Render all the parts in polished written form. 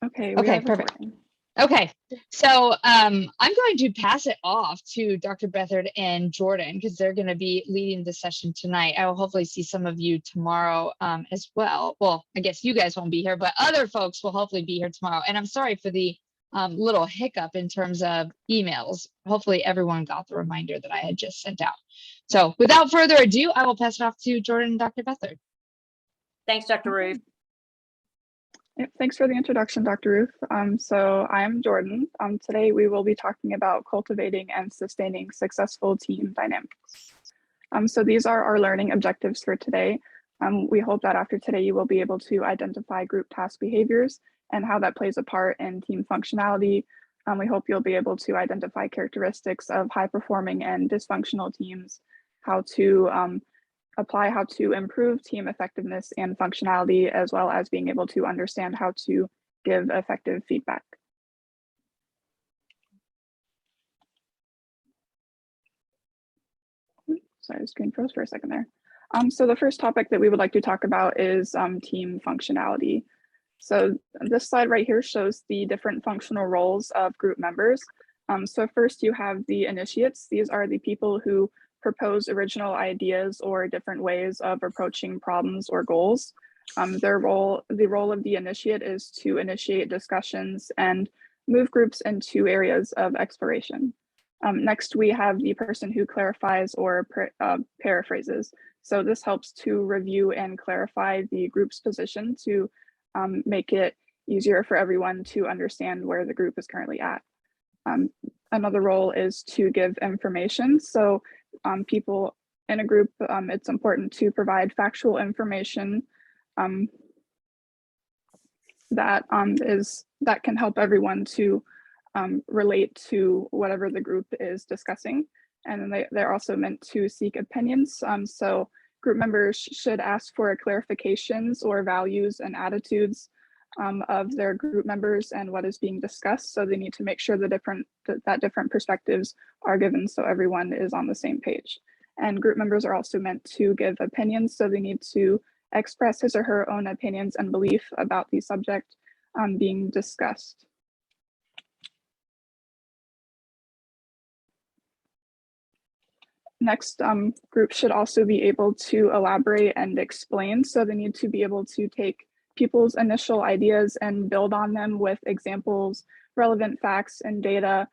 Okay, we Okay, are perfect. recording. Okay, so I'm going to pass it off to Dr. Bethard and Jordan because they're going to be leading the session tonight. I will hopefully see some of you tomorrow as well. Well, I guess you guys won't be here, but other folks will hopefully be here tomorrow. And I'm sorry for the little hiccup in terms of emails. Hopefully everyone got the reminder that I had just sent out. So without further ado, I will pass it off to Jordan and Dr. Bethard. Thanks, Dr. Ruth. Yep, thanks for the introduction, Dr. Ruth. So I'm Jordan. Today we will be talking about cultivating and sustaining successful team dynamics. So these are our learning objectives for today. We hope that after today you will be able to identify group task behaviors and how that plays a part in team functionality. We hope you'll be able to identify characteristics of high-performing and dysfunctional teams, how to apply how to improve team effectiveness and functionality, as well as being able to understand how to give effective feedback. Sorry, the screen froze for a second there. So the first topic that we would like to talk about is team functionality. So this slide right here shows the different functional roles of group members. So first you have the initiates. These are the people who propose original ideas or different ways of approaching problems or goals. The role of the initiate is to initiate discussions and move groups into areas of exploration. Next, we have the person who clarifies or paraphrases. So this helps to review and clarify the group's position to make it easier for everyone to understand where the group is currently at. Another role is to give information. So people in a group, it's important to provide factual information that can help everyone to relate to whatever the group is discussing. And then they're also meant to seek opinions. So group members should ask for clarifications or values and attitudes of their group members and what is being discussed. So they need to make sure that different perspectives are given so everyone is on the same page. And group members are also meant to give opinions. So they need to express his or her own opinions and belief about the subject being discussed. Next, groups should also be able to elaborate and explain. So they need to be able to take people's initial ideas and build on them with examples, relevant facts and data,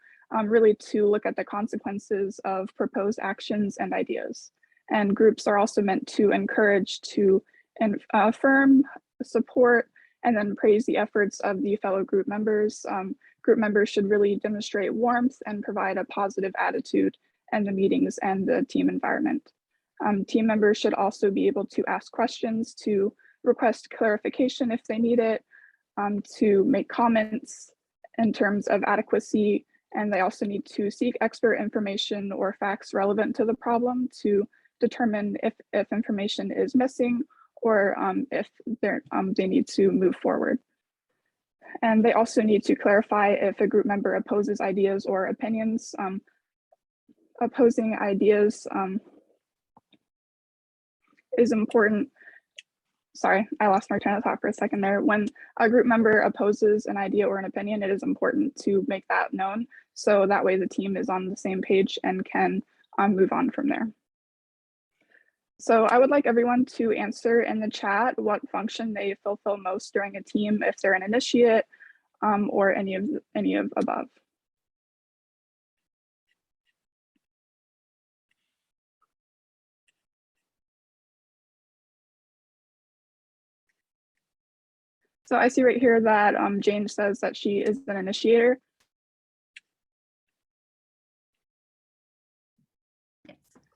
really to look at the consequences of proposed actions and ideas. And groups are also meant to encourage, to affirm, support, and then praise the efforts of the fellow group members. Group members should really demonstrate warmth and provide a positive attitude in the meetings and the team environment. Team members should also be able to ask questions, to request clarification if they need it, to make comments in terms of adequacy, and they also need to seek expert information or facts relevant to the problem to determine if information is missing or if they need to move forward. And they also need to clarify if a group member opposes ideas or opinions. Opposing ideas is important. Sorry, I lost my train of thought for a second there. When a group member opposes an idea or an opinion, it is important to make that known. So that way the team is on the same page and can move on from there. So I would like everyone to answer in the chat what function they fulfill most during a team, if they're an initiate or any of above. So I see right here that Jane says that she is an initiator.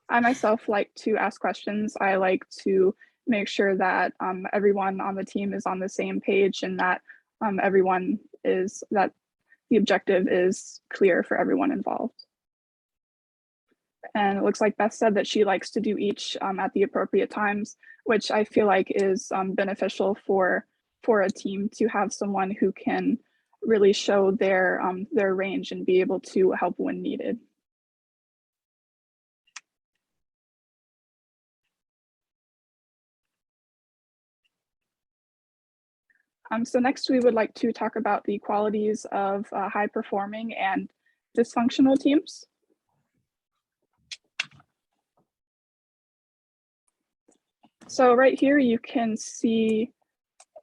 I myself like to ask questions. I like to make sure that everyone on the team is on the same page and that that the objective is clear for everyone involved. And it looks like Beth said that she likes to do each at the appropriate times, which I feel like is beneficial for a team to have someone who can really show their range and be able to help when needed. So next we would like to talk about the qualities of high performing and dysfunctional teams. So right here you can see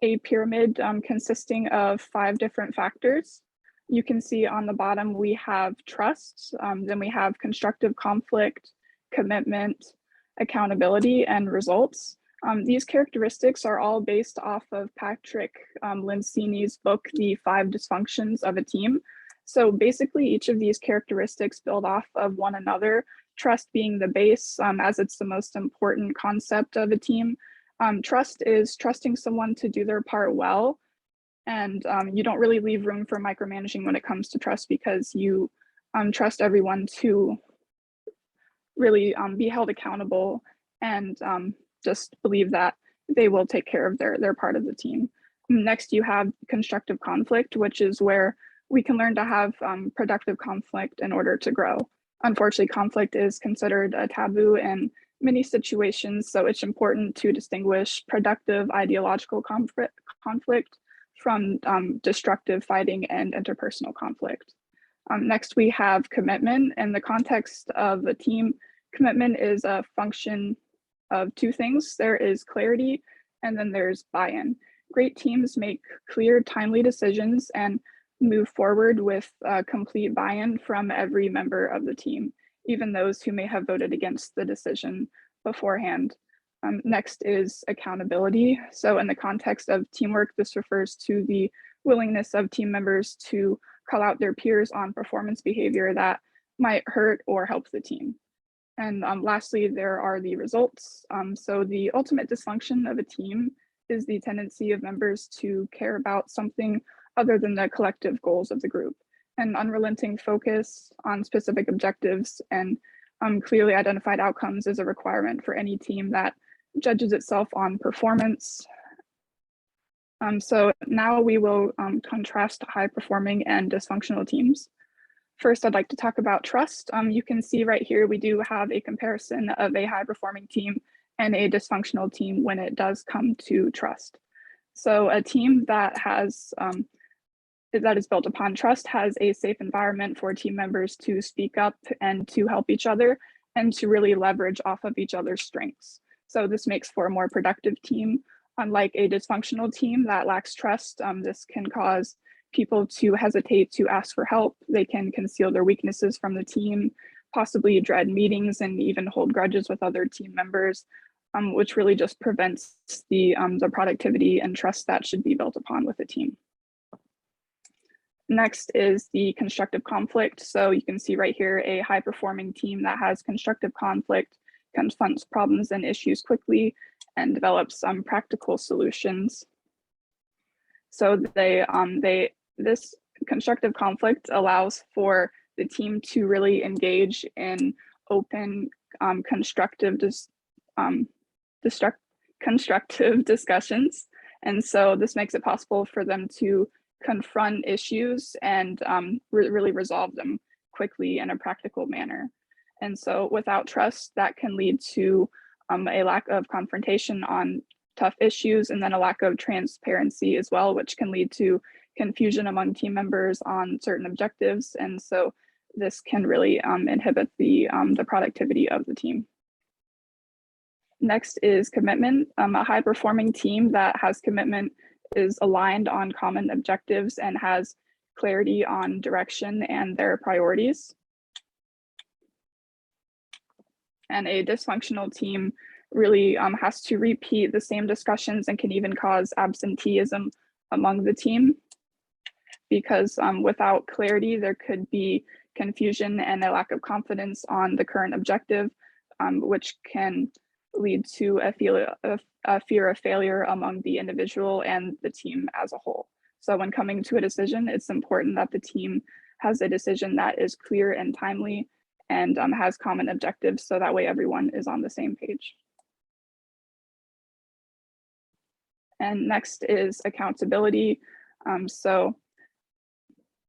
a pyramid consisting of 5 different factors. You can see on the bottom we have trust, then we have constructive conflict, commitment, accountability, and results. These characteristics are all based off of Patrick Lencioni's book, The 5 Dysfunctions of a Team. So basically each of these characteristics build off of one another, trust being the base as it's the most important concept of a team. Trust is trusting someone to do their part well, and you don't really leave room for micromanaging when it comes to trust because you trust everyone to really be held accountable and just believe that they will take care of their part of the team. Next, you have constructive conflict, which is where we can learn to have productive conflict in order to grow. Unfortunately, conflict is considered a taboo in many situations, so it's important to distinguish productive ideological conflict from destructive fighting and interpersonal conflict. Next, we have commitment. In the context of a team, commitment is a function of 2 things. There is clarity, and then there's buy-in. Great teams make clear, timely decisions and move forward with complete buy-in from every member of the team, even those who may have voted against the decision beforehand. Next is accountability. So in the context of teamwork, this refers to the willingness of team members to call out their peers on performance behavior that might hurt or help the team. And lastly, there are the results. So the ultimate dysfunction of a team is the tendency of members to care about something other than the collective goals of the group. And unrelenting focus on specific objectives and clearly identified outcomes is a requirement for any team that judges itself on performance. So now we will contrast high performing and dysfunctional teams. First, I'd like to talk about trust. You can see right here, we do have a comparison of a high performing team and a dysfunctional team when it does come to trust. So a team that is built upon trust has a safe environment for team members to speak up and to help each other and to really leverage off of each other's strengths. So this makes for a more productive team. Unlike a dysfunctional team that lacks trust, this can cause people to hesitate to ask for help. They can conceal their weaknesses from the team, possibly dread meetings and even hold grudges with other team members, which really just prevents the productivity and trust that should be built upon with a team. Next is the constructive conflict. So you can see right here, a high performing team that has constructive conflict confronts problems and issues quickly and develops practical solutions. So this constructive conflict allows for the team to really engage in open, constructive discussions. And so this makes it possible for them to confront issues and really resolve them quickly in a practical manner. And so without trust, that can lead to a lack of confrontation on tough issues, and then a lack of transparency as well, which can lead to confusion among team members on certain objectives. And so this can really inhibit the productivity of the team. Next is commitment. A high performing team that has commitment is aligned on common objectives and has clarity on direction and their priorities. And a dysfunctional team really has to repeat the same discussions and can even cause absenteeism among the team, because without clarity, there could be confusion and a lack of confidence on the current objective, which can lead to a fear of failure among the individual and the team as a whole. So when coming to a decision, it's important that the team has a decision that is clear and timely and has common objectives, so that way everyone is on the same page. And next is accountability. So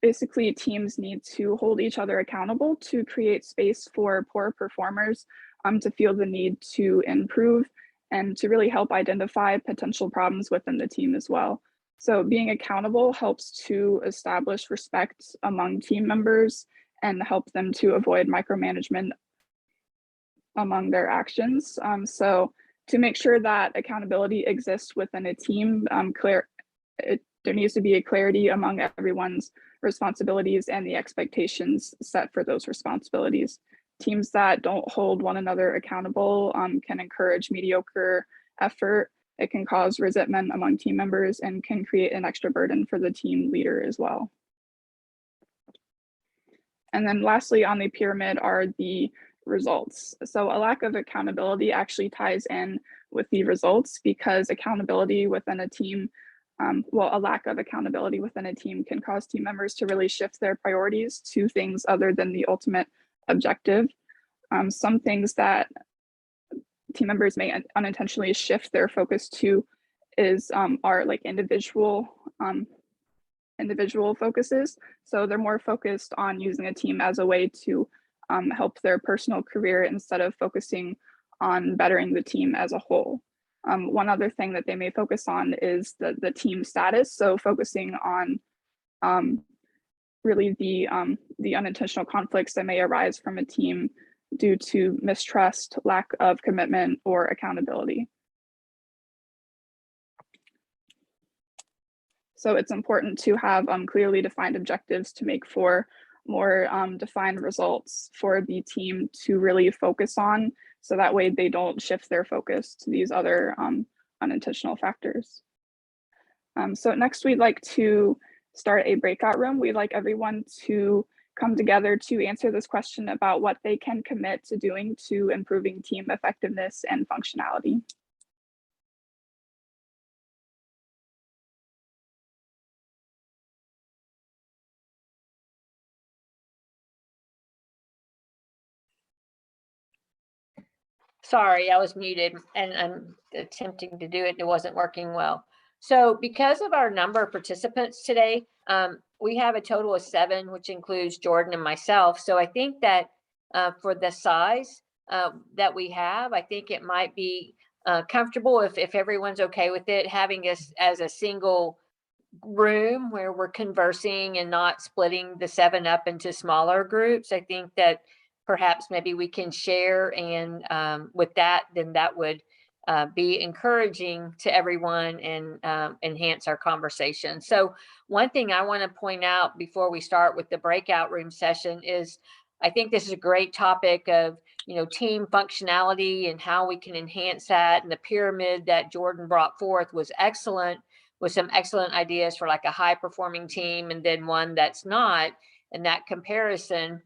basically teams need to hold each other accountable to create space for poor performers to feel the need to improve and to really help identify potential problems within the team as well. So being accountable helps to establish respect among team members and help them to avoid micromanagement among their actions. So to make sure that accountability exists within a team, there needs to be a clarity among everyone's responsibilities and the expectations set for those responsibilities. Teams that don't hold one another accountable can encourage mediocre effort. It can cause resentment among team members and can create an extra burden for the team leader as well. And then lastly on the pyramid are the results. So a lack of accountability actually ties in with the results, because accountability within a team, a lack of accountability within a team can cause team members to really shift their priorities to things other than the ultimate objective. Some things that team members may unintentionally shift their focus to are like individual focuses. So they're more focused on using a team as a way to help their personal career instead of focusing on bettering the team as a whole. One other thing that they may focus on is the team status. So focusing on really the unintentional conflicts that may arise from a team due to mistrust, lack of commitment, or accountability. So it's important to have clearly defined objectives to make for more defined results for the team to really focus on, so that way they don't shift their focus to these other unintentional factors. So next we'd like to start a breakout room. We'd like everyone to come together to answer this question about what they can commit to doing to improving team effectiveness and functionality. Sorry, I was muted and I'm attempting to do it. It wasn't working well. So because of our number of participants today, we have a total of 7, which includes Jordan and myself. So I think that for the size that we have, I think it might be comfortable if everyone's okay with it, having us as a single room where we're conversing and not splitting the 7 up into smaller groups. I think that perhaps maybe we can share, and with that, then that would be encouraging to everyone and enhance our conversation. So one thing I want to point out before we start with the breakout room session is I think this is a great topic of, team functionality and how we can enhance that. And the pyramid that Jordan brought forth was excellent, with some excellent ideas for like a high performing team and then one that's not, and that comparison.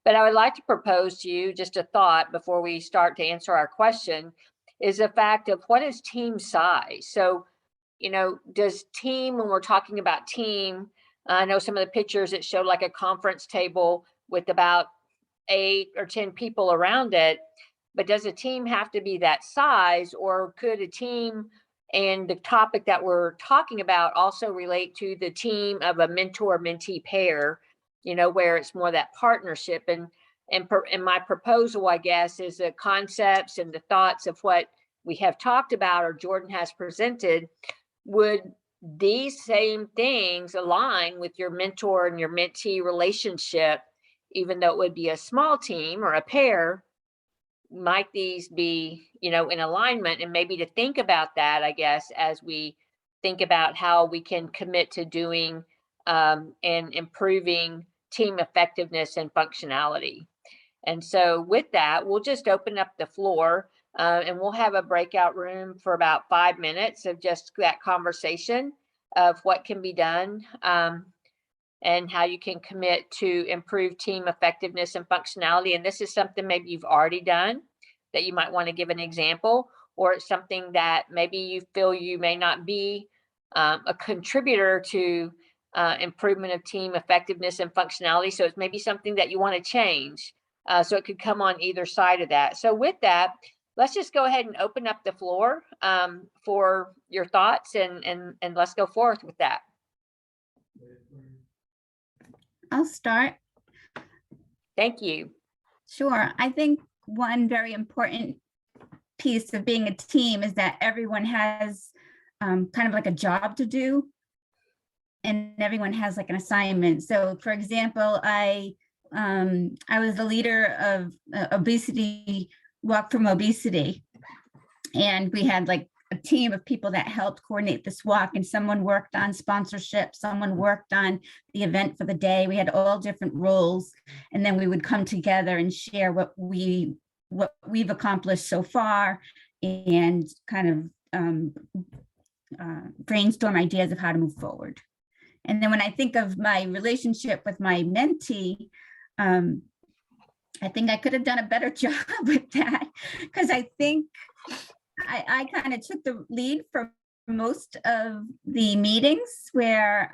But I would like to propose to you just a thought before we start to answer our question, is the fact of what is team size? So, does team, when we're talking about team, I know some of the pictures that showed like a conference table with about 8 or 10 people around it, but does a team have to be that size, or could a team and the topic that we're talking about also relate to the team of a mentor-mentee pair, where it's more that partnership? And my proposal, I guess, is the concepts and the thoughts of what we have talked about or Jordan has presented. Would these same things align with your mentor and your mentee relationship, even though it would be a small team or a pair? Might these be, in alignment? And maybe to think about that, I guess, as we think about how we can commit to doing and improving team effectiveness and functionality. And so with that, we'll just open up the floor and we'll have a breakout room for about 5 minutes of just that conversation of what can be done and how you can commit to improve team effectiveness and functionality. And this is something maybe you've already done that you might want to give an example, or it's something that maybe you feel you may not be a contributor to improvement of team effectiveness and functionality. So it's maybe something that you want to change. So it could come on either side of that. So with that, let's just go ahead and open up the floor for your thoughts, and let's go forth with that. I'll start. Thank you. Sure. I think one very important piece of being a team is that everyone has kind of like a job to do. and everyone has like an assignment. So for example, I was the leader of obesity, Walk from Obesity. And we had like a team of people that helped coordinate this walk, and someone worked on sponsorship, someone worked on the event for the day. We had all different roles, and then we would come together and share what we've accomplished so far, and kind of brainstorm ideas of how to move forward. And then when I think of my relationship with my mentee, I think I could have done a better job with that, because I think I kind of took the lead for most of the meetings where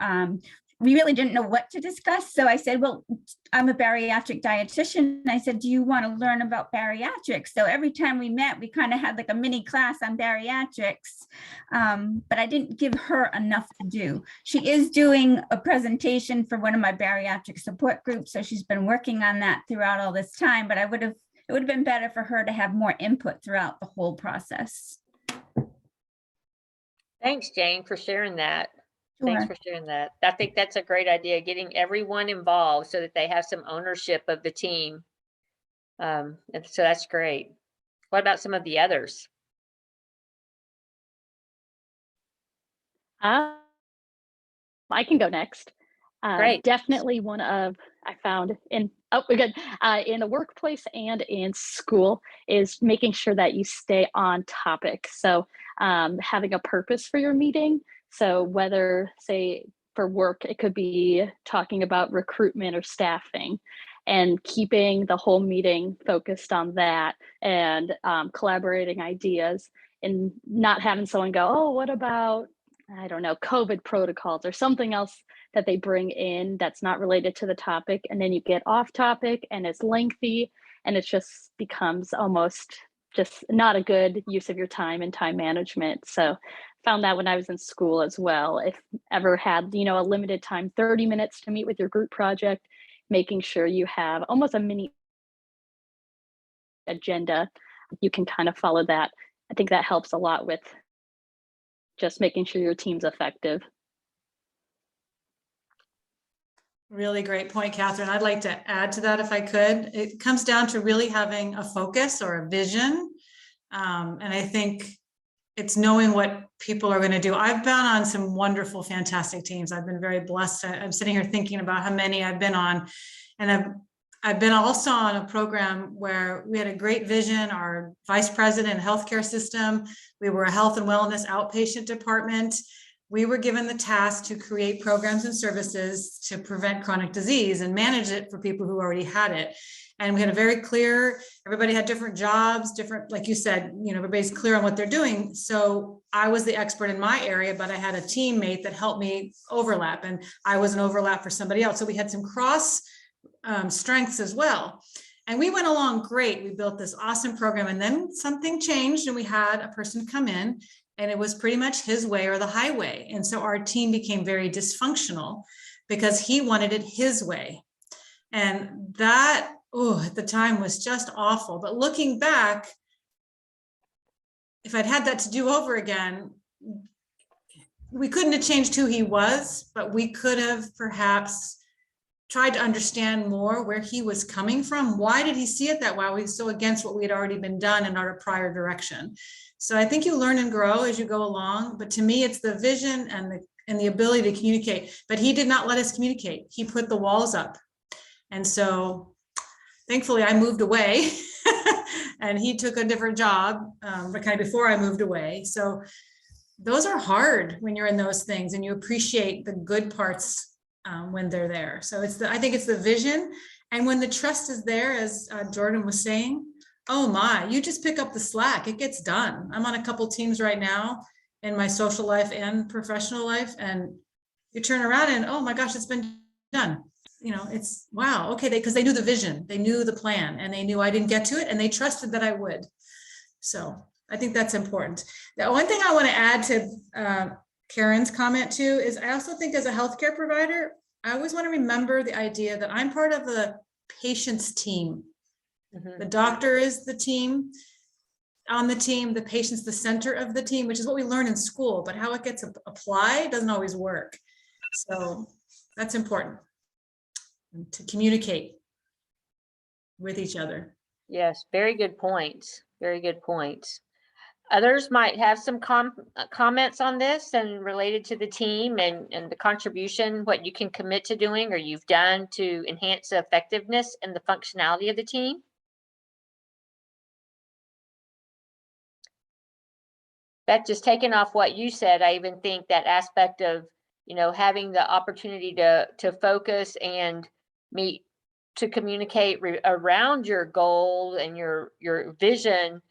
we really didn't know what to discuss. So I said, well, I'm a bariatric dietitian. I said, do you want to learn about bariatrics? So every time we met, we kind of had like a mini class on bariatrics, but I didn't give her enough to do. She is doing a presentation for one of my bariatric support groups. So she's been working on that throughout all this time, but it would have been better for her to have more input throughout the whole process. Thanks, Jane, for sharing that. Thanks Sure. for sharing that. I think that's a great idea, getting everyone involved so that they have some ownership of the team. And so that's great. What about some of the others? I can go next. Great. Definitely one of I found in we're good in the workplace and in school is making sure that you stay on topic. So having a purpose for your meeting. So whether, say, for work, it could be talking about recruitment or staffing, and keeping the whole meeting focused on that, and collaborating ideas, and not having someone go, oh, what about, I don't know, COVID protocols or something else that they bring in that's not related to the topic. And then you get off topic and it's lengthy, and it just becomes almost just not a good use of your time and time management. So found that when I was in school as well. If ever had, a limited time, 30 minutes to meet with your group project, making sure you have almost a mini agenda, you can kind of follow that. I think that helps a lot with just making sure your team's effective. Really great point, Catherine. I'd like to add to that if I could. It comes down to really having a focus or a vision. And I think it's knowing what people are going to do. I've been on some wonderful, fantastic teams. I've been very blessed. I'm sitting here thinking about how many I've been on. And I've been also on a program where we had a great vision. Our vice president of healthcare system, we were a health and wellness outpatient department. We were given the task to create programs and services to prevent chronic disease and manage it for people who already had it. And we had a very clear, everybody had different jobs, different, like you said, everybody's clear on what they're doing. So I was the expert in my area, but I had a teammate that helped me overlap, and I was an overlap for somebody else. So we had some cross strengths as well. And we went along great. We built this awesome program, and then something changed and we had a person come in, and it was pretty much his way or the highway. And so our team became very dysfunctional because he wanted it his way. And that, at the time was just awful. But looking back, if I'd had that to do over again, we couldn't have changed who he was, but we could have perhaps tried to understand more where he was coming from. Why did he see it that way? He was so against what we had already been done in our prior direction. So I think you learn and grow as you go along. But to me, it's the vision and the ability to communicate. But he did not let us communicate. He put the walls up. And so thankfully I moved away and he took a different job, but kind of before I moved away. So those are hard when you're in those things and you appreciate the good parts when they're there. So I think it's the vision. And when the trust is there, as Jordan was saying, oh my, you just pick up the slack, it gets done. I'm on a couple teams right now in my social life and professional life, and you turn around and, oh my gosh, it's been done. It's wow. Okay. Because they knew the vision, they knew the plan, and they knew I didn't get to it, and they trusted that I would. So I think that's important. The one thing I want to add to Karen's comment too is I also think as a healthcare provider, I always want to remember the idea that I'm part of the patient's team. Mm-hmm. The doctor is the team. On the team, the patient's the center of the team, which is what we learn in school, but how it gets applied doesn't always work. So that's important to communicate with each other. Yes, very good points. Very good points. Others might have some comments on this and related to the team and the contribution, what you can commit to doing or you've done to enhance the effectiveness and the functionality of the team. That just taking off what you said, I even think that aspect of, you know, having the opportunity to focus and meet, to communicate around your goal and your vision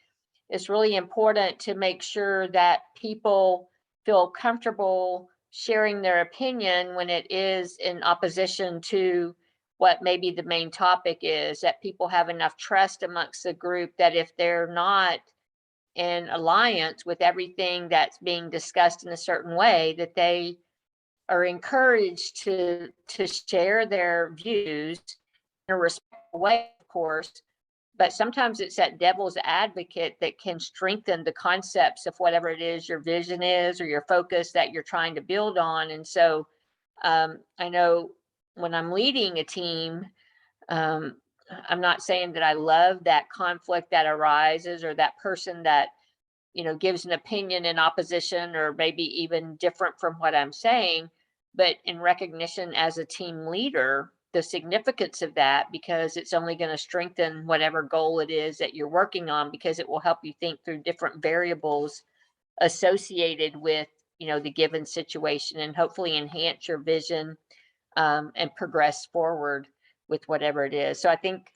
is really important, to make sure that people feel comfortable sharing their opinion when it is in opposition to what maybe the main topic is, that people have enough trust amongst the group that if they're not in alliance with everything that's being discussed in a certain way, that they are encouraged to share their views in a respectful way, of course. But sometimes it's that devil's advocate that can strengthen the concepts of whatever it is your vision is or your focus that you're trying to build on. And so I know when I'm leading a team, I'm not saying that I love that conflict that arises or that person that, you know, gives an opinion in opposition or maybe even different from what I'm saying, but in recognition as a team leader, the significance of that, because it's only going to strengthen whatever goal it is that you're working on, because it will help you think through different variables associated with, you know, the given situation, and hopefully enhance your vision and progress forward with whatever it is. So I think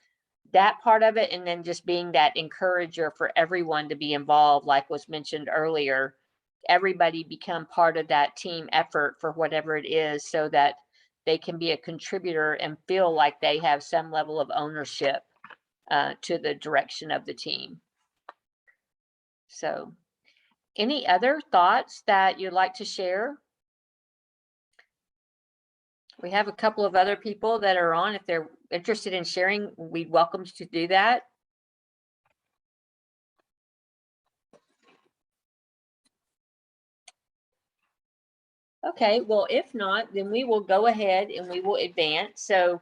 that part of it, and then just being that encourager for everyone to be involved, like was mentioned earlier, everybody become part of that team effort for whatever it is, so that they can be a contributor and feel like they have some level of ownership to the direction of the team. So any other thoughts that you'd like to share? We have a couple of other people that are on. If they're interested in sharing, we'd welcome to do that. Okay, well, if not, then we will go ahead and we will advance. So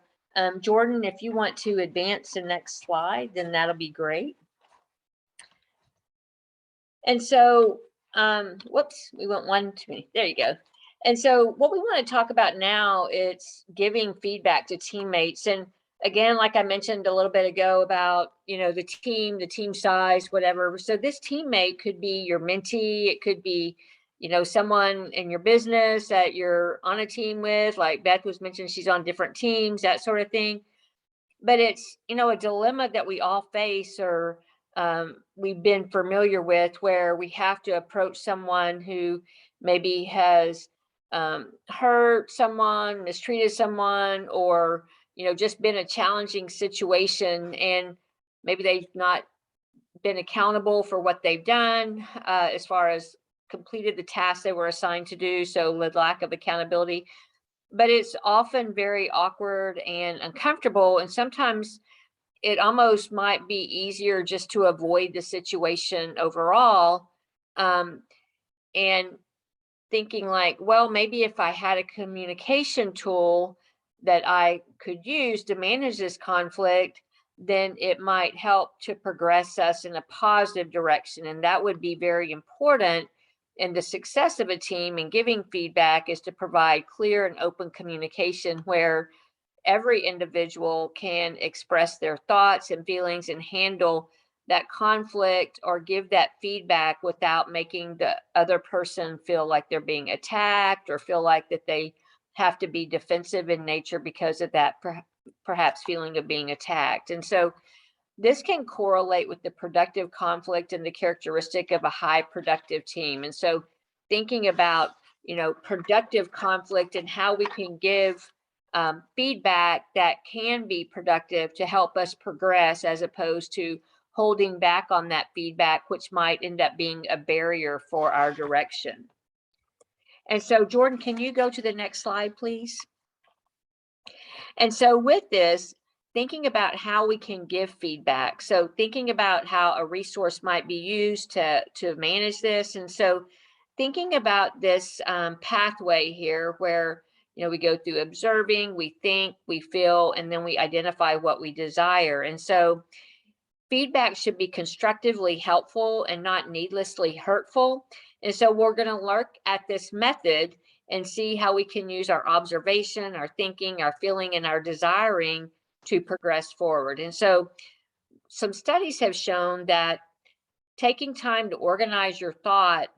Jordan, if you want to advance the next slide, then that'll be great. And so, whoops, we went one too many. There you go. And so what we want to talk about now is giving feedback to teammates. And again, like I mentioned a little bit ago about, you know, the team size, whatever. So this teammate could be your mentee. It could be, you know, someone in your business that you're on a team with, like Beth was mentioning, she's on different teams, that sort of thing. But it's, you know, a dilemma that we all face, or we've been familiar with, where we have to approach someone who maybe has hurt someone, mistreated someone, or, you know, just been a challenging situation, and maybe they've not been accountable for what they've done as far as completed the tasks they were assigned to do. So the lack of accountability, but it's often very awkward and uncomfortable. And sometimes it almost might be easier just to avoid the situation overall. And thinking like, well, maybe if I had a communication tool that I could use to manage this conflict, then it might help to progress us in a positive direction. And that would be very important in the success of a team. And giving feedback is to provide clear and open communication where every individual can express their thoughts and feelings and handle that conflict or give that feedback without making the other person feel like they're being attacked or feel like that they have to be defensive in nature because of that perhaps feeling of being attacked. And so this can correlate with the productive conflict and the characteristic of a high productive team. And so thinking about, you know, productive conflict and how we can give feedback that can be productive to help us progress, as opposed to holding back on that feedback, which might end up being a barrier for our direction. And so, Jordan, can you go to the next slide, please? And so with this, thinking about how we can give feedback. So thinking about how a resource might be used to manage this. And so thinking about this pathway here where, we go through observing, we think, we feel, and then we identify what we desire. And so feedback should be constructively helpful and not needlessly hurtful. And so we're going to look at this method and see how we can use our observation, our thinking, our feeling, and our desiring to progress forward. And so some studies have shown that taking time to organize your thought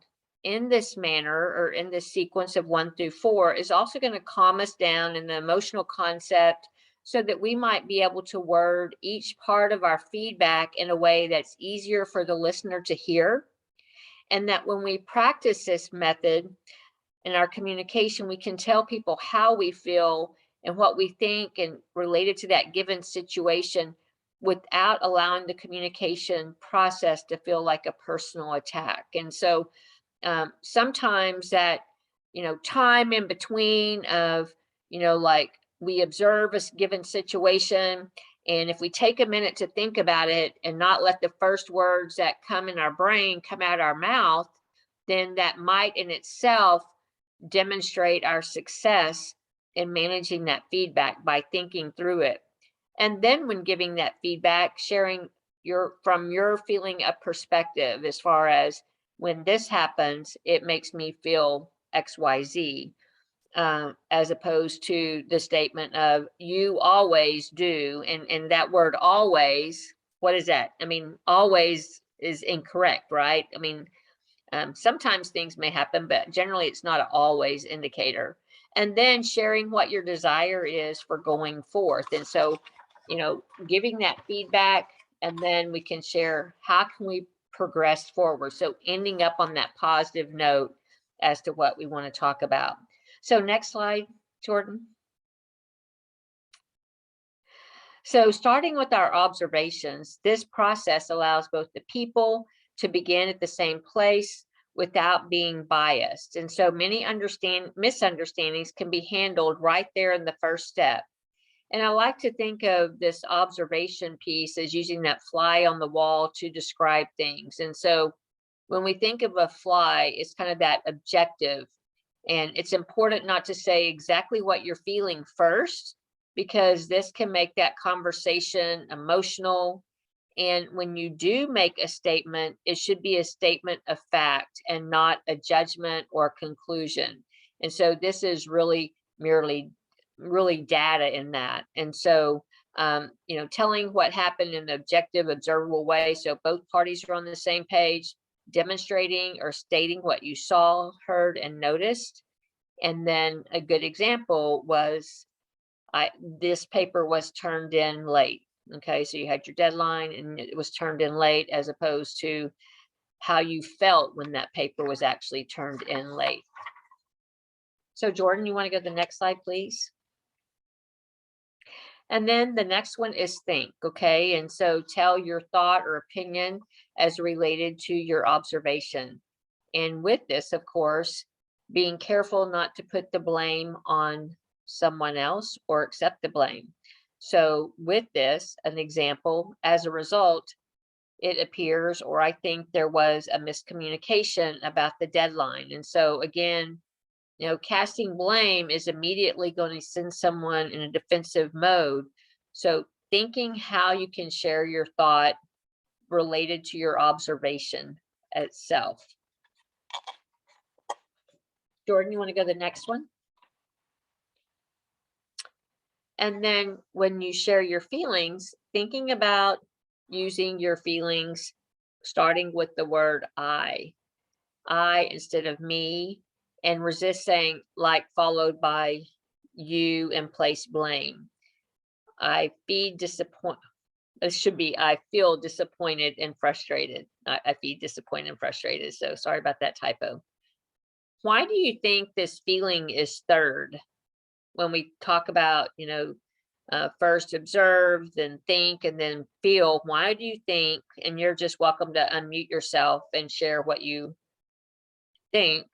in this manner, or in this sequence of 1 through 4, is also going to calm us down in the emotional concept, so that we might be able to word each part of our feedback in a way that's easier for the listener to hear. And that when we practice this method in our communication, we can tell people how we feel and what we think and related to that given situation, without allowing the communication process to feel like a personal attack. And so sometimes that, time in between of, like we observe a given situation, and if we take a minute to think about it and not let the first words that come in our brain come out our mouth, then that might in itself demonstrate our success in managing that feedback by thinking through it. And then when giving that feedback, sharing from your feeling of perspective, as far as, when this happens, it makes me feel XYZ, as opposed to the statement of you always do. And that word always, what is that? I mean, always is incorrect, right? I mean, sometimes things may happen, but generally it's not an always indicator. And then sharing what your desire is for going forth. And so, giving that feedback, and then we can share how can we progress forward. So ending up on that positive note as to what we want to talk about. So next slide, Jordan. So starting with our observations, this process allows both the people to begin at the same place without being biased. And so many misunderstandings can be handled right there in the first step. And I like to think of this observation piece as using that fly on the wall to describe things. And so when we think of a fly, it's kind of that objective. And it's important not to say exactly what you're feeling first, because this can make that conversation emotional. And when you do make a statement, it should be a statement of fact and not a judgment or conclusion. And so this is really merely data in that. And so, telling what happened in an objective, observable way, so both parties are on the same page, demonstrating or stating what you saw, heard, and noticed. And then a good example was, this paper was turned in late. Okay, so you had your deadline and it was turned in late, as opposed to how you felt when that paper was actually turned in late. So Jordan, you want to go to the next slide, please? And then the next one is think, okay? And so tell your thought or opinion as related to your observation. And with this, of course, being careful not to put the blame on someone else or accept the blame. So with this, an example, as a result, it appears, or I think there was a miscommunication about the deadline. And so again, casting blame is immediately going to send someone in a defensive mode. So thinking how you can share your thought related to your observation itself. Jordan, you want to go to the next one? And then when you share your feelings, thinking about using your feelings, starting with the word I instead of me, and resist saying like followed by you and place blame. I feel disappointed. It should be I feel disappointed and frustrated. I feel disappointed and frustrated. So sorry about that typo. Why do you think this feeling is third? When we talk about, first observe, then think, and then feel, why do you think, and you're just welcome to unmute yourself and share what you think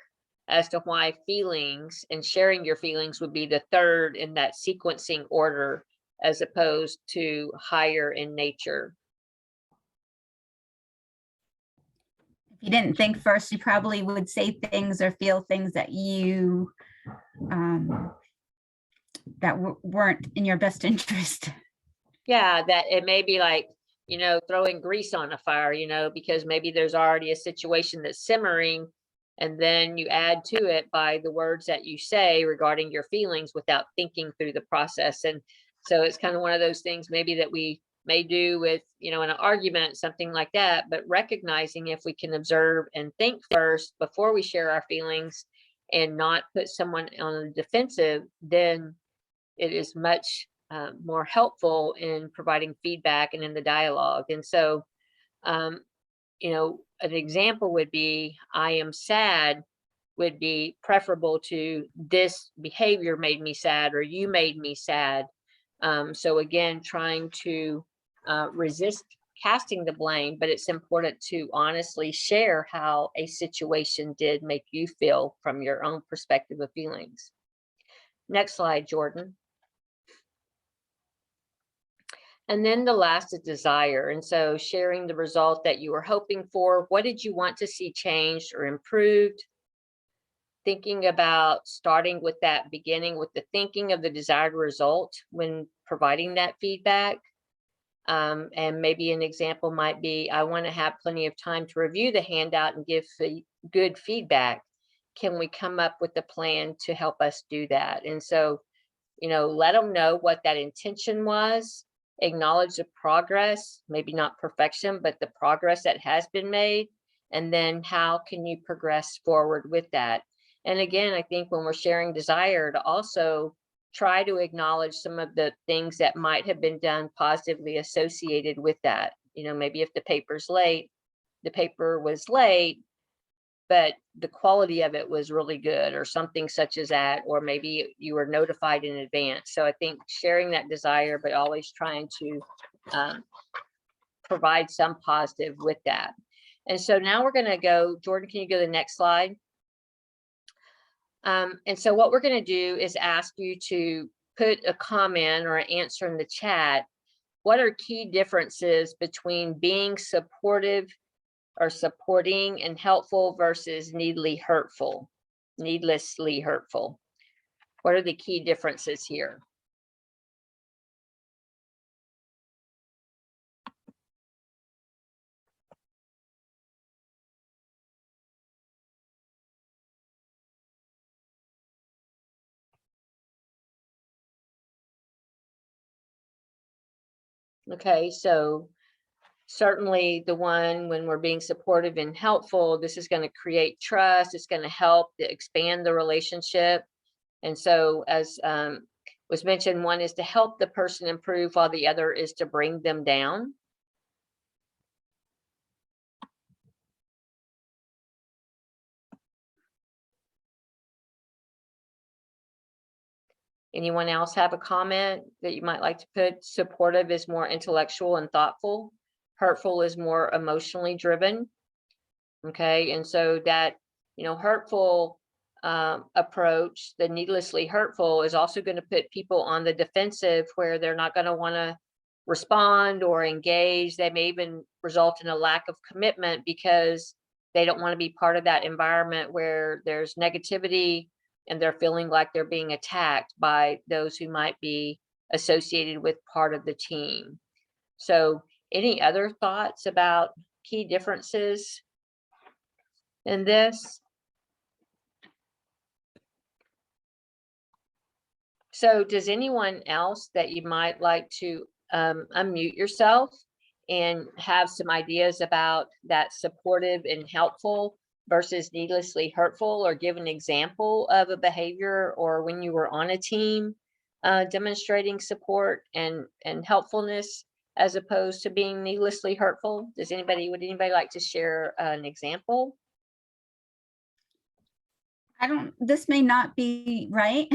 as to why feelings and sharing your feelings would be the third in that sequencing order, as opposed to higher in nature. If you didn't think first, you probably would say things or feel things that you that weren't in your best interest. Yeah, that it may be like, throwing grease on a fire, because maybe there's already a situation that's simmering, and then you add to it by the words that you say regarding your feelings without thinking through the process. And so it's kind of one of those things maybe that we may do with, in an argument, something like that, but recognizing if we can observe and think first before we share our feelings and not put someone on the defensive, then it is much more helpful in providing feedback and in the dialogue. And so, an example would be, I am sad would be preferable to this behavior made me sad, or you made me sad. So again, trying to resist casting the blame, but it's important to honestly share how a situation did make you feel from your own perspective of feelings. Next slide, Jordan. And then the last is desire. And so sharing the result that you were hoping for. What did you want to see changed or improved? Thinking about starting with that beginning with the thinking of the desired result when providing that feedback. And maybe an example might be, I want to have plenty of time to review the handout and give good feedback. Can we come up with a plan to help us do that? And so, let them know what that intention was. Acknowledge the progress, maybe not perfection, but the progress that has been made. And then how can you progress forward with that? And again, I think when we're sharing desire, to also try to acknowledge some of the things that might have been done positively associated with that. Maybe if the paper was late, but the quality of it was really good, or something such as that, or maybe you were notified in advance. So I think sharing that desire, but always trying to provide some positive with that. And so now we're going to go, Jordan, can you go to the next slide? And so what we're going to do is ask you to put a comment or an answer in the chat. What are key differences between being supportive or supporting and helpful versus needlessly hurtful? What are the key differences here? Okay, so certainly the one when we're being supportive and helpful, this is going to create trust. It's going to help to expand the relationship. And so as was mentioned, one is to help the person improve while the other is to bring them down. Anyone else have a comment that you might like to put? Supportive is more intellectual and thoughtful. Hurtful is more emotionally driven. Okay, and so that, hurtful approach, the needlessly hurtful, is also going to put people on the defensive where they're not going to want to respond or engage. They may even result in a lack of commitment because they don't want to be part of that environment where there's negativity and they're feeling like they're being attacked by those who might be associated with part of the team. So any other thoughts about key differences in this? So does anyone else that you might like to unmute yourself and have some ideas about that supportive and helpful versus needlessly hurtful, or give an example of a behavior or when you were on a team demonstrating support and helpfulness as opposed to being needlessly hurtful? Would anybody like to share an example? This may not be right,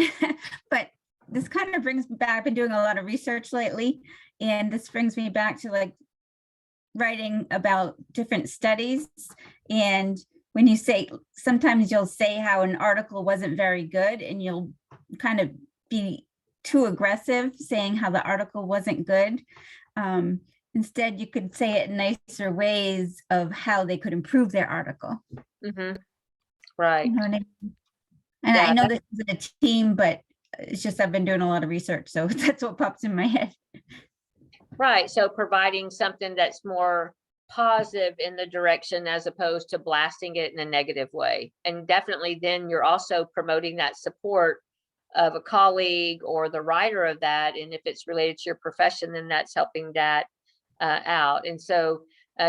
but this kind of brings me back. I've been doing a lot of research lately, and this brings me back to like writing about different studies. And when you say, sometimes you'll say how an article wasn't very good, and you'll kind of be too aggressive saying how the article wasn't good. Instead, you could say it in nicer ways of how they could improve their article. Mm-hmm. Right. You know what I mean? And yeah, I know this is a team, but it's just I've been doing a lot of research, so that's what pops in my head. Right. So providing something that's more positive in the direction as opposed to blasting it in a negative way. And definitely then you're also promoting that support of a colleague or the writer of that. And if it's related to your profession, then that's helping that out. And so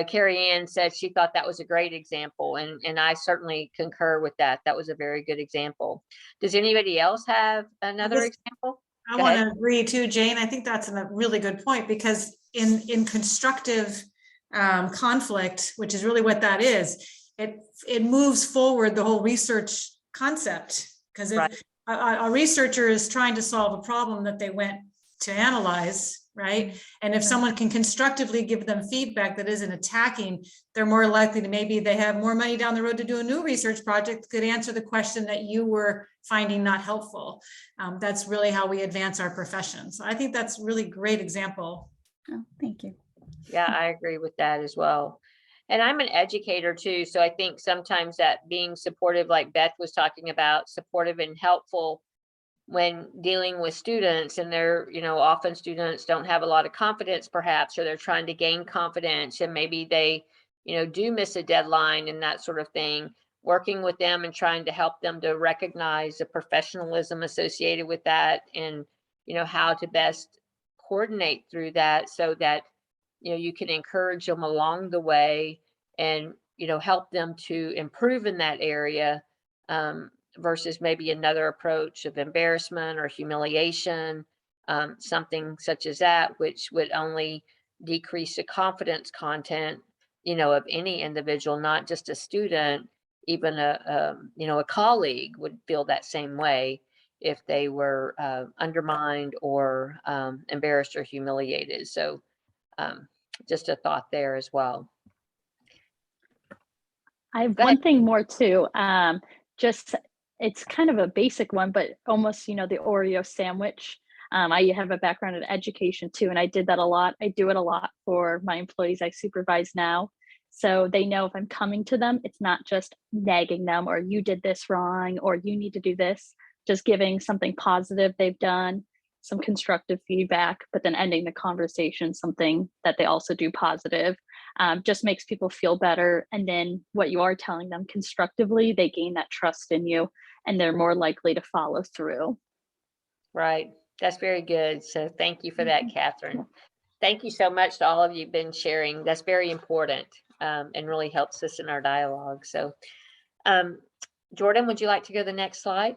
Carrie Ann said she thought that was a great example. And I certainly concur with that. That was a very good example. Does anybody else have another example? I Go want ahead. to agree too, Jane. I think that's a really good point, because in constructive conflict, which is really what that is, it moves forward the whole research concept. Because if Right. a researcher is trying to solve a problem that they went to analyze, right? And if someone can constructively give them feedback that isn't attacking, they're more likely to, maybe they have more money down the road to do a new research project that could answer the question that you were finding not helpful. That's really how we advance our profession. So I think that's a really great example. Oh, thank you. Yeah, I agree with that as well. And I'm an educator too, so I think sometimes that being supportive, like Beth was talking about, supportive and helpful when dealing with students, and they're, often students don't have a lot of confidence perhaps, or they're trying to gain confidence, and maybe they, do miss a deadline and that sort of thing. Working with them and trying to help them to recognize the professionalism associated with that, and, how to best coordinate through that so that you can encourage them along the way and help them to improve in that area, versus maybe another approach of embarrassment or humiliation, something such as that, which would only decrease the confidence content of any individual, not just a student. Even a colleague would feel that same way if they were undermined or embarrassed or humiliated. So just a thought there as well. I have Go ahead. one thing more too. Just it's kind of a basic one, but almost, the Oreo sandwich. I have a background in education too, and I did that a lot. I do it a lot for my employees I supervise now. So they know if I'm coming to them, it's not just nagging them or you did this wrong or you need to do this, just giving something positive they've done, some constructive feedback, but then ending the conversation, something that they also do positive. Just makes people feel better. And then what you are telling them constructively, they gain that trust in you and they're more likely to follow through. Right. That's very good. So thank you for that, Catherine. Thank you so much to all of you who've been sharing. That's very important, and really helps us in our dialogue. So Jordan, would you like to go to the next slide?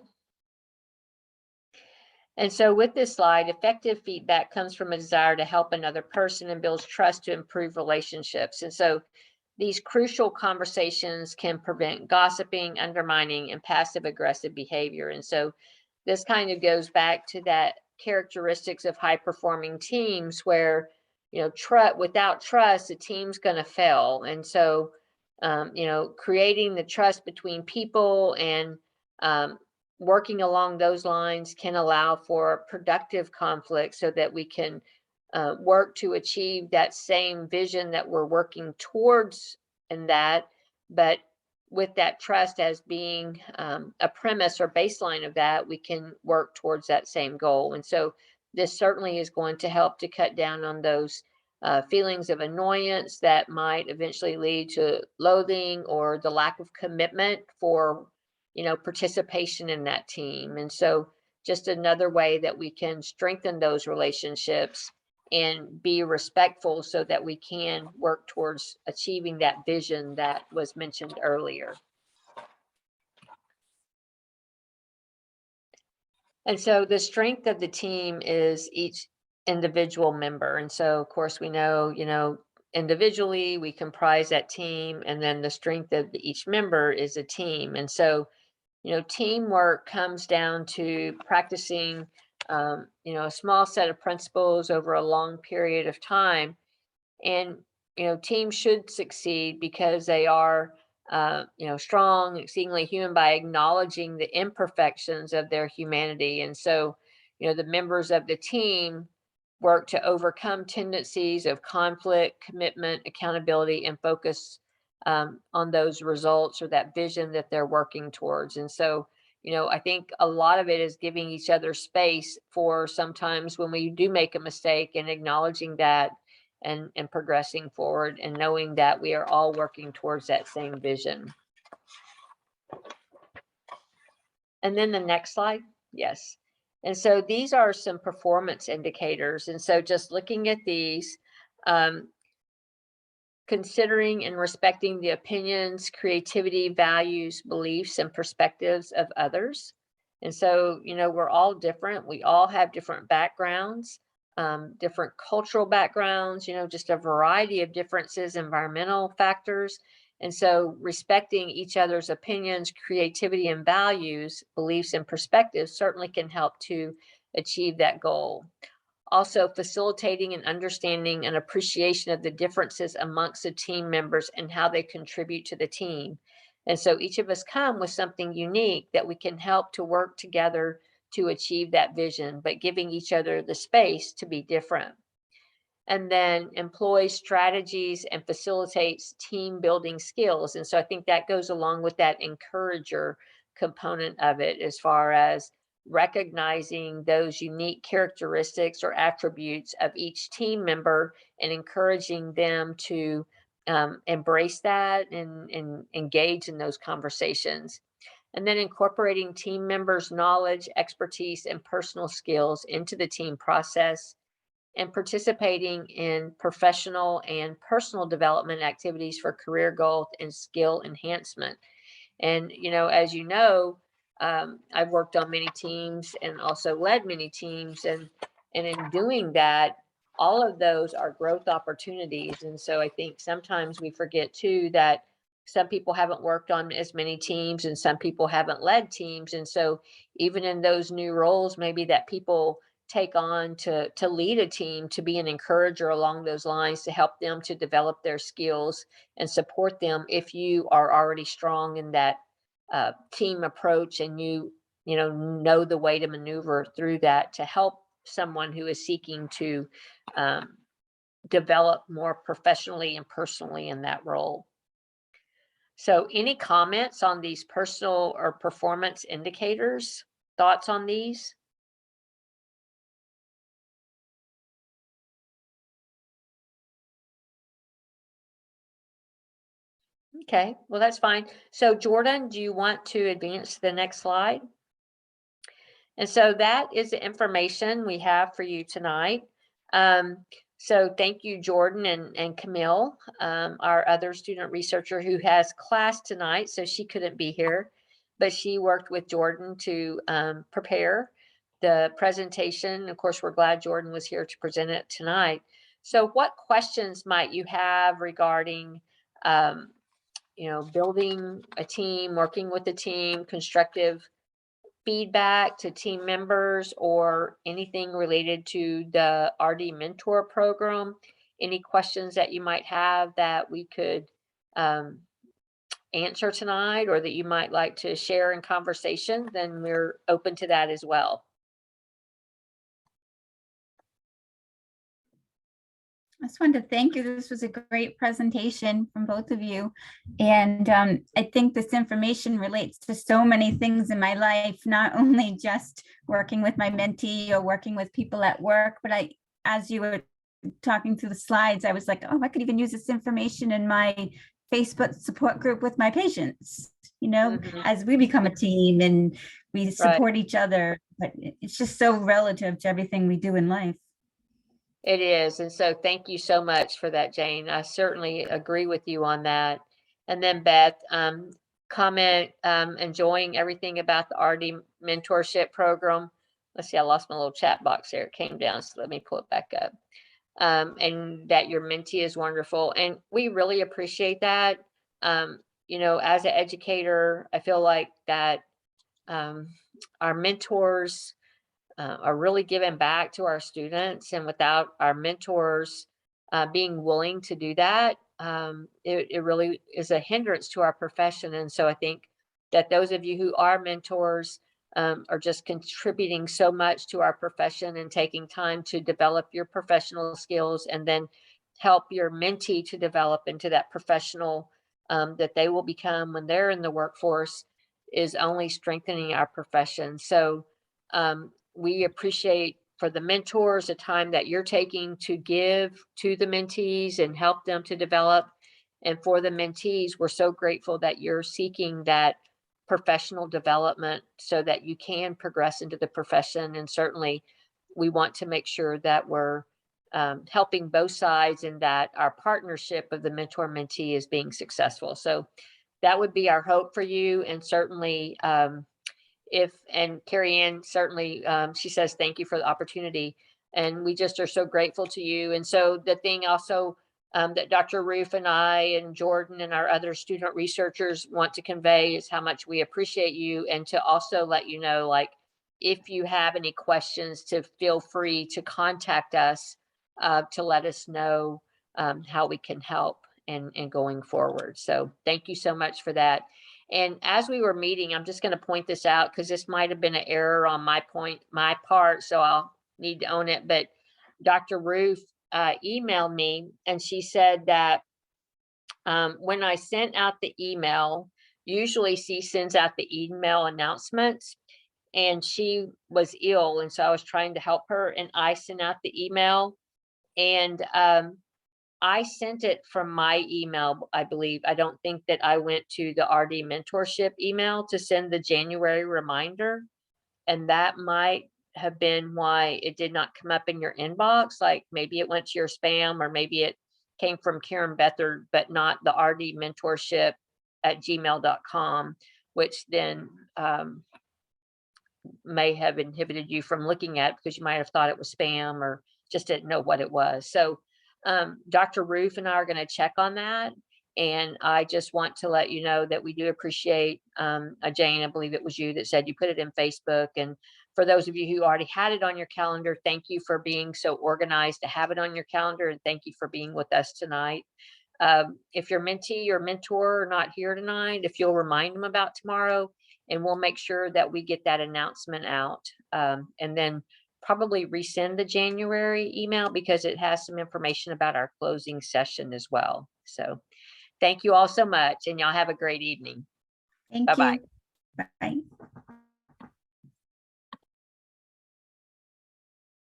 And so with this slide, effective feedback comes from a desire to help another person and builds trust to improve relationships. And so these crucial conversations can prevent gossiping, undermining, and passive aggressive behavior. And so this kind of goes back to that characteristics of high performing teams where, without trust, a team's going to fail. And so, creating the trust between people and working along those lines can allow for productive conflict so that we can work to achieve that same vision that we're working towards in that, but with that trust as being a premise or baseline of that, we can work towards that same goal. And so this certainly is going to help to cut down on those feelings of annoyance that might eventually lead to loathing or the lack of commitment for participation in that team. And so just another way that we can strengthen those relationships and be respectful so that we can work towards achieving that vision that was mentioned earlier. And so the strength of the team is each individual member. And so of course we know, individually we comprise that team, and then the strength of each member is a team. And so teamwork comes down to practicing, a small set of principles over a long period of time. And, teams should succeed because they are, strong, exceedingly human by acknowledging the imperfections of their humanity. And so, the members of the team work to overcome tendencies of conflict, commitment, accountability, and focus on those results or that vision that they're working towards. And so, you know, I think a lot of it is giving each other space for sometimes when we do make a mistake, and acknowledging that, and progressing forward, and knowing that we are all working towards that same vision. And then the next slide. Yes. And so these are some performance indicators. And so just looking at these, considering and respecting the opinions, creativity, values, beliefs, and perspectives of others. And so, you know, we're all different. We all have different backgrounds, different cultural backgrounds, you know, just a variety of differences, environmental factors. And so respecting each other's opinions, creativity, and values, beliefs, and perspectives certainly can help to achieve that goal. Also facilitating and understanding an appreciation of the differences amongst the team members and how they contribute to the team. And so each of us come with something unique that we can help to work together to achieve that vision, but giving each other the space to be different. And then employs strategies and facilitates team building skills. And so I think that goes along with that encourager component of it, as far as recognizing those unique characteristics or attributes of each team member and encouraging them to embrace that and engage in those conversations. And then incorporating team members' knowledge, expertise, and personal skills into the team process, and participating in professional and personal development activities for career growth and skill enhancement. And, you know, as you know, I've worked on many teams and also led many teams. And in doing that, all of those are growth opportunities. And so I think sometimes we forget too that some people haven't worked on as many teams and some people haven't led teams. And so even in those new roles, maybe that people take on to lead a team, to be an encourager along those lines, to help them to develop their skills and support them if you are already strong in that team approach, and you know the way to maneuver through that to help someone who is seeking to develop more professionally and personally in that role. So any comments on these personal or performance indicators? Thoughts on these? Okay, well, that's fine. So Jordan, do you want to advance to the next slide? And so that is the information we have for you tonight. So thank you, Jordan and Camille, our other student researcher who has class tonight, so she couldn't be here, but she worked with Jordan to prepare the presentation. Of course, we're glad Jordan was here to present it tonight. So what questions might you have regarding building a team, working with a team, constructive feedback to team members, or anything related to the RD Mentor program? Any questions that you might have that we could answer tonight, or that you might like to share in conversation, then we're open to that as well. I just wanted to thank you. This was a great presentation from both of you. And I think this information relates to so many things in my life, not only just working with my mentee or working with people at work, but as you were talking through the slides, I was like, oh, I could even use this information in my Facebook support group with my patients, as we become a team and we support each other. But it's just so relative to everything we do in life. It is. And so thank you so much for that, Jane. I certainly agree with you on that. And then Beth, comment, enjoying everything about the RD mentorship program. Let's see, I lost my little chat box there. It came down, so let me pull it back up. And that your mentee is wonderful. And we really appreciate that. As an educator, I feel like that our mentors are really giving back to our students, and without our mentors being willing to do that, it really is a hindrance to our profession. And so I think that those of you who are mentors are just contributing so much to our profession and taking time to develop your professional skills, and then help your mentee to develop into that professional that they will become when they're in the workforce. is only strengthening our profession. So we appreciate for the mentors the time that you're taking to give to the mentees and help them to develop. And for the mentees, we're so grateful that you're seeking that professional development so that you can progress into the profession. And certainly we want to make sure that we're helping both sides and that our partnership of the mentor mentee is being successful. So that would be our hope for you. And certainly and Carrie Ann, certainly she says, thank you for the opportunity. And we just are so grateful to you. And so the thing also that Dr. Roof and I and Jordan and our other student researchers want to convey is how much we appreciate you, and to also let you know, like, if you have any questions, to feel free to contact us to let us know how we can help and going forward. So thank you so much for that. And as we were meeting, I'm just going to point this out because this might have been an error on my part, so I'll need to own it. But Dr. Roof emailed me, and she said that when I sent out the email, usually she sends out the email announcements, and she was ill, and so I was trying to help her, and I sent out the email, and I sent it from my email, I believe. I don't think that I went to the RD mentorship email to send the January reminder. And that might have been why it did not come up in your inbox. Like maybe it went to your spam, or maybe it came from Karen Bethard, but not the RD mentorship at gmail.com, which then may have inhibited you from looking at it because you might have thought it was spam or just didn't know what it was. So Dr. Roof and I are going to check on that. And I just want to let you know that we do appreciate Jane, I believe it was you that said you put it in Facebook. And for those of you who already had it on your calendar, thank you for being so organized to have it on your calendar. And thank you for being with us tonight. If your mentee or mentor are not here tonight, if you'll remind them about tomorrow, and we'll make sure that we get that announcement out. And then probably resend the January email because it has some information about our closing session as well. So thank you all so much, and y'all have a great evening. Thank Bye-bye. you. Bye.